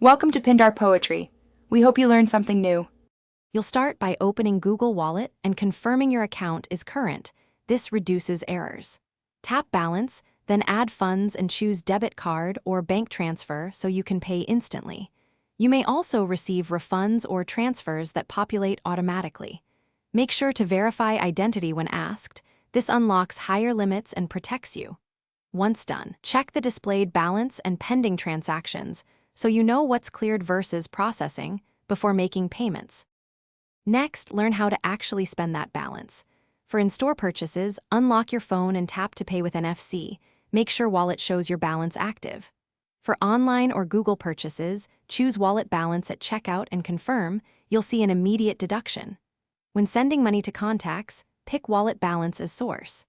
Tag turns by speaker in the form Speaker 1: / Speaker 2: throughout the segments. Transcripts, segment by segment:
Speaker 1: Welcome to Pindar Poetry. We hope you learned something new.
Speaker 2: You'll start by opening Google Wallet and confirming your account is current. This reduces errors. Tap Balance, then add funds and choose debit card or bank transfer so you can pay instantly. You may also receive refunds or transfers that populate automatically. Make sure to verify identity when asked. This unlocks higher limits and protects you. Once done, check the displayed balance and pending transactions so you know what's cleared versus processing before making payments. Next, learn how to actually spend that balance. For in-store purchases, unlock your phone and tap to pay with NFC. Make sure Wallet shows your balance active. For online or Google purchases, choose Wallet Balance at checkout and confirm. You'll see an immediate deduction. When sending money to contacts, pick Wallet Balance as source.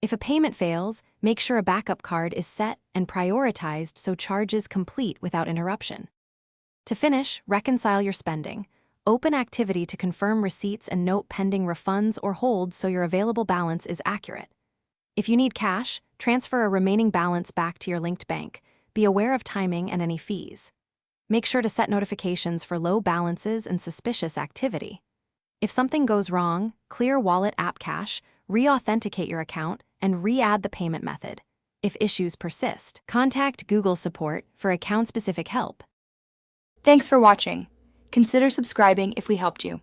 Speaker 2: If a payment fails, make sure a backup card is set and prioritized so charges complete without interruption. To finish, reconcile your spending. Open Activity to confirm receipts and note pending refunds or holds so your available balance is accurate. If you need cash, transfer a remaining balance back to your linked bank. Be aware of timing and any fees. Make sure to set notifications for low balances and suspicious activity. If something goes wrong, clear Wallet app cache, re-authenticate your account, and re-add the payment method. If issues persist, contact Google support for account-specific help.
Speaker 1: Thanks for watching. Consider subscribing if we helped you.